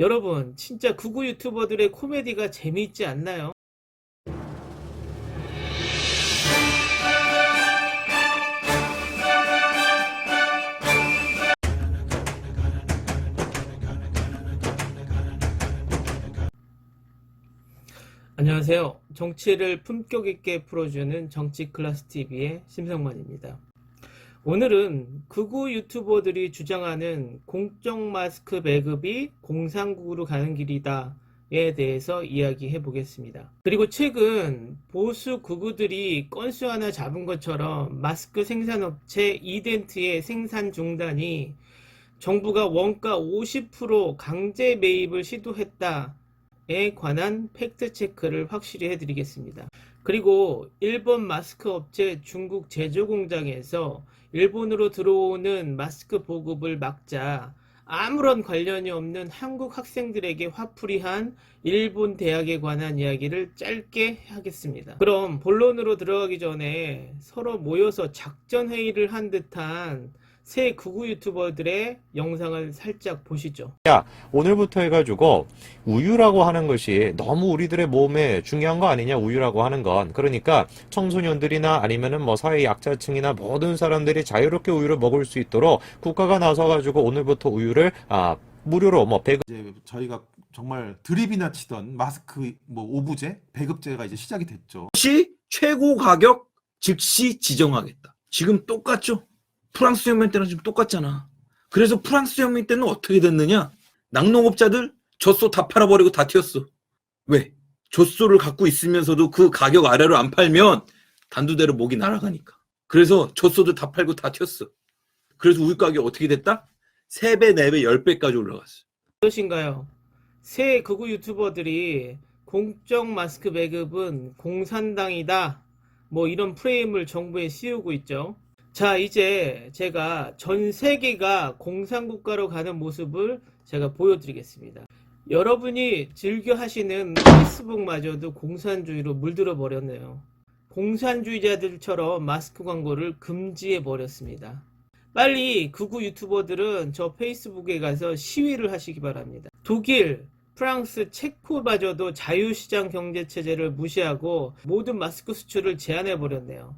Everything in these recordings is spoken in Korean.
여러분, 진짜 극우 유튜버들의 코미디가 재미있지 않나요? 안녕하세요. 정치를 품격 있게 풀어주는 정치클래스TV의 심성만입니다. 오늘은 극우 유튜버들이 주장하는 공적 마스크 배급이 공산국으로 가는 길이다에 대해서 이야기해 보겠습니다. 그리고 최근 보수 극우들이 건수 하나 잡은 것처럼 마스크 생산업체 이덴트의 생산 중단이 정부가 원가 50% 강제 매입을 시도했다에 관한 팩트체크를 확실히 해드리겠습니다. 그리고 일본 마스크 업체 중국 제조 공장에서 일본으로 들어오는 마스크 보급을 막자 아무런 관련이 없는 한국 학생들에게 화풀이한 일본 대학에 관한 이야기를 짧게 하겠습니다. 그럼 본론으로 들어가기 전에 서로 모여서 작전 회의를 한 듯한 새 극우 유튜버들의 영상을 살짝 보시죠. 야, 오늘부터 해가지고 우유라고 하는 것이 너무 우리들의 몸에 중요한 거 아니냐, 우유라고 하는 건. 그러니까 청소년들이나 아니면은 뭐 사회 약자층이나 모든 사람들이 자유롭게 우유를 먹을 수 있도록 국가가 나서가지고 오늘부터 우유를 무료로 뭐 배급. 이제 저희가 정말 드립이나 치던 마스크 뭐 오부제, 배급제가 이제 시작이 됐죠. 시 최고 가격 즉시 지정하겠다. 지금 똑같죠? 프랑스 혁명 때랑 지금 똑같잖아. 그래서 프랑스 혁명 때는 어떻게 됐느냐? 낙농업자들 젖소 다 팔아버리고 다 튀었어. 왜? 젖소를 갖고 있으면서도 그 가격 아래로 안 팔면 단두대로 목이 날아가니까. 그래서 젖소도 다 팔고 다 튀었어. 그래서 우유 가격 어떻게 됐다? 3배, 4배, 10배까지 올라갔어. 무엇인가요? 새 극우 유튜버들이 공적 마스크 배급은 공산당이다, 뭐 이런 프레임을 정부에 씌우고 있죠. 자, 이제 제가 전 세계가 공산국가로 가는 모습을 제가 보여드리겠습니다. 여러분이 즐겨 하시는 페이스북마저도 공산주의로 물들어 버렸네요. 공산주의자들처럼 마스크 광고를 금지해 버렸습니다. 빨리 극우 유튜버들은 저 페이스북에 가서 시위를 하시기 바랍니다. 독일, 프랑스, 체코마저도 자유시장 경제체제를 무시하고 모든 마스크 수출을 제한해 버렸네요.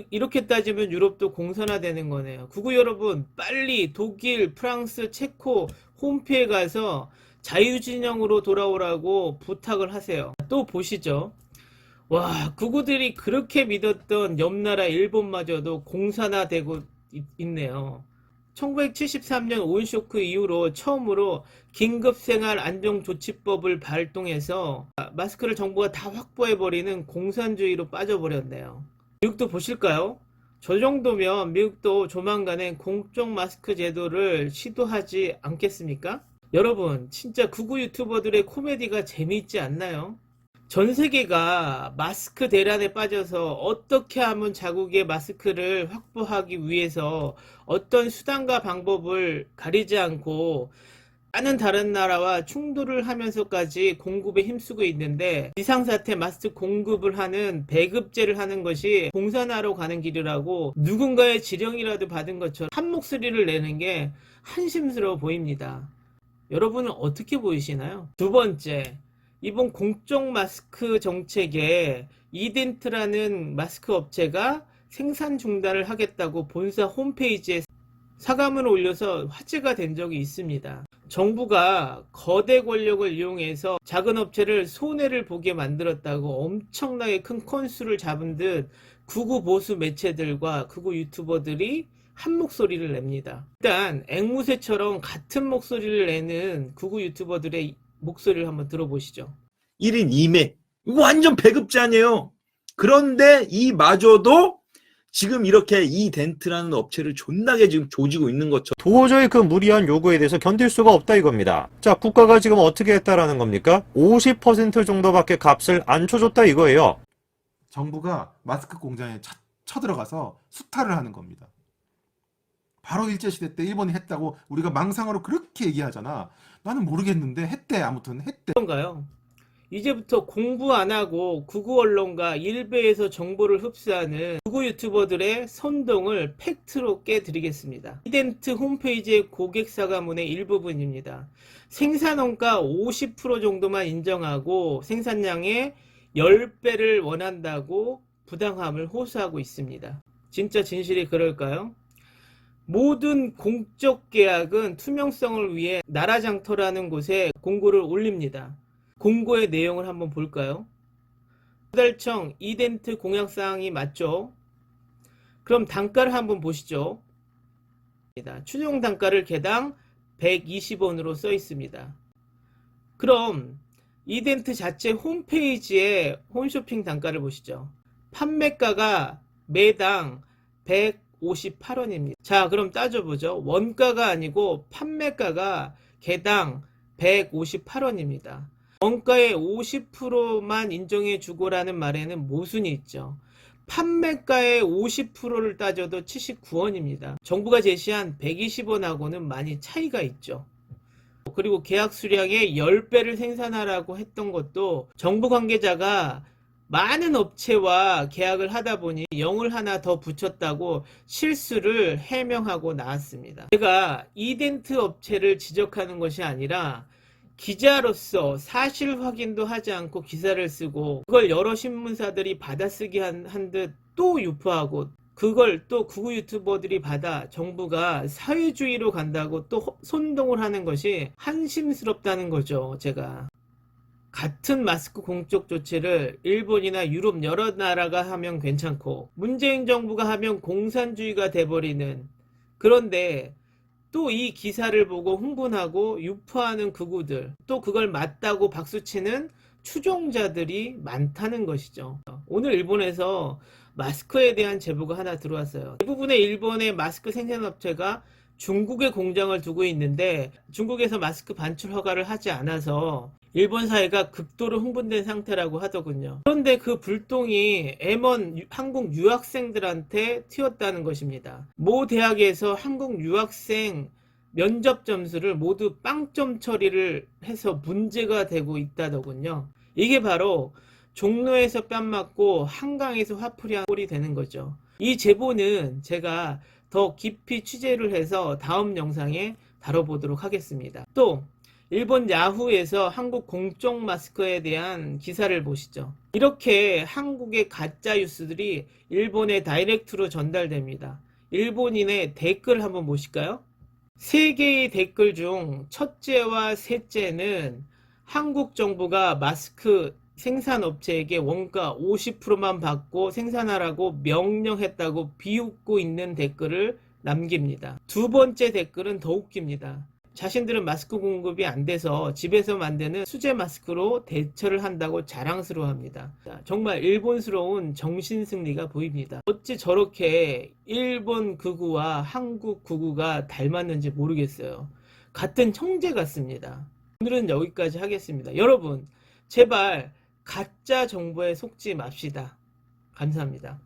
이렇게 따지면 유럽도 공산화되는 거네요. 극우 여러분, 빨리 독일, 프랑스, 체코 홈페이지에 가서 자유진영으로 돌아오라고 부탁을 하세요. 또 보시죠. 와, 극우들이 그렇게 믿었던 옆나라 일본마저도 공산화되고 있네요. 1973년 오일쇼크 이후로 처음으로 긴급생활안정조치법을 발동해서 마스크를 정부가 다 확보해버리는 공산주의로 빠져버렸네요. 미국도 보실까요? 저 정도면 미국도 조만간에 공적 마스크 제도를 시도하지 않겠습니까? 여러분, 진짜 극우 유튜버들의 코미디가 재미있지 않나요? 전 세계가 마스크 대란에 빠져서 어떻게 하면 자국의 마스크를 확보하기 위해서 어떤 수단과 방법을 가리지 않고 많은 다른 나라와 충돌을 하면서까지 공급에 힘쓰고 있는데, 비상사태 마스크 공급을 하는 배급제를 하는 것이 공산화로 가는 길이라고 누군가의 지령이라도 받은 것처럼 한 목소리를 내는 게 한심스러워 보입니다. 여러분은 어떻게 보이시나요? 두 번째, 이번 공적 마스크 정책에 이덴트라는 마스크 업체가 생산 중단을 하겠다고 본사 홈페이지에 사과문을 올려서 화제가 된 적이 있습니다. 정부가 거대 권력을 이용해서 작은 업체를 손해를 보게 만들었다고 엄청나게 큰 건수를 잡은 듯 극우 보수 매체들과 극우 유튜버들이 한 목소리를 냅니다. 일단 앵무새처럼 같은 목소리를 내는 극우 유튜버들의 목소리를 한번 들어보시죠. 1인 2매. 이거 완전 배급제 아니에요. 그런데 이마저도 지금 이렇게 이덴트라는 업체를 존나게 지금 조지고 있는 것처럼. 도저히 그 무리한 요구에 대해서 견딜 수가 없다 이겁니다. 자, 국가가 지금 어떻게 했다라는 겁니까? 50% 정도밖에 값을 안 쳐줬다 이거예요. 정부가 마스크 공장에 쳐들어가서 수탈을 하는 겁니다. 바로 일제시대 때 일본이 했다고 우리가 망상으로 그렇게 얘기하잖아. 나는 모르겠는데 했대. 아무튼 했대. 그런가요? 이제부터 공부 안 하고 구구 언론과 일베에서 정보를 흡수하는 구구 유튜버들의 선동을 팩트로 깨드리겠습니다. 이덴트 홈페이지의 고객사과문의 일부분입니다. 생산원가 50% 정도만 인정하고 생산량의 10배를 원한다고 부당함을 호소하고 있습니다. 진짜 진실이 그럴까요? 모든 공적 계약은 투명성을 위해 나라장터라는 곳에 공고를 올립니다. 공고의 내용을 한번 볼까요? 조달청 이덴트 공약사항이 맞죠? 그럼 단가를 한번 보시죠. 추정 단가를 개당 120원으로 써 있습니다. 그럼 이덴트 자체 홈페이지에 홈쇼핑 단가를 보시죠. 판매가가 매당 158원입니다. 자, 그럼 따져보죠. 원가가 아니고 판매가가 개당 158원입니다. 원가의 50%만 인정해 주고라는 말에는 모순이 있죠. 판매가의 50%를 따져도 79원입니다. 정부가 제시한 120원하고는 많이 차이가 있죠. 그리고 계약 수량의 10배를 생산하라고 했던 것도 정부 관계자가 많은 업체와 계약을 하다 보니 0을 하나 더 붙였다고 실수를 해명하고 나왔습니다. 제가 이덴트 업체를 지적하는 것이 아니라 기자로서 사실 확인도 하지 않고 기사를 쓰고 그걸 여러 신문사들이 받아쓰기 한 듯 또 유포하고 그걸 또 구구 유튜버들이 받아 정부가 사회주의로 간다고 또 선동을 하는 것이 한심스럽다는 거죠. 제가 같은 마스크 공적 조치를 일본이나 유럽 여러 나라가 하면 괜찮고 문재인 정부가 하면 공산주의가 돼버리는, 그런데 또 이 기사를 보고 흥분하고 유포하는 극우들, 또 그걸 맞다고 박수치는 추종자들이 많다는 것이죠. 오늘 일본에서 마스크에 대한 제보가 하나 들어왔어요. 대부분의 일본의 마스크 생산업체가 중국에 공장을 두고 있는데 중국에서 마스크 반출 허가를 하지 않아서 일본 사회가 극도로 흥분된 상태라고 하더군요. 그런데 그 불똥이 M1 한국 유학생들한테 튀었다는 것입니다. 모 대학에서 한국 유학생 면접 점수를 모두 빵점 처리를 해서 문제가 되고 있다더군요. 이게 바로 종로에서 뺨 맞고 한강에서 화풀이한 꼴이 되는 거죠. 이 제보는 제가 더 깊이 취재를 해서 다음 영상에 다뤄보도록 하겠습니다. 또 일본 야후에서 한국 공적 마스크에 대한 기사를 보시죠. 이렇게 한국의 가짜 뉴스들이 일본에 다이렉트로 전달됩니다. 일본인의 댓글 한번 보실까요? 3개의 댓글 중 첫째와 셋째는 한국 정부가 마스크 생산업체에게 원가 50%만 받고 생산하라고 명령했다고 비웃고 있는 댓글을 남깁니다. 두 번째 댓글은 더 웃깁니다. 자신들은 마스크 공급이 안 돼서 집에서 만드는 수제 마스크로 대처를 한다고 자랑스러워합니다. 정말 일본스러운 정신승리가 보입니다. 어찌 저렇게 일본 극우와 한국 극우가 닮았는지 모르겠어요. 같은 형제 같습니다. 오늘은 여기까지 하겠습니다. 여러분, 제발 가짜 정보에 속지 맙시다. 감사합니다.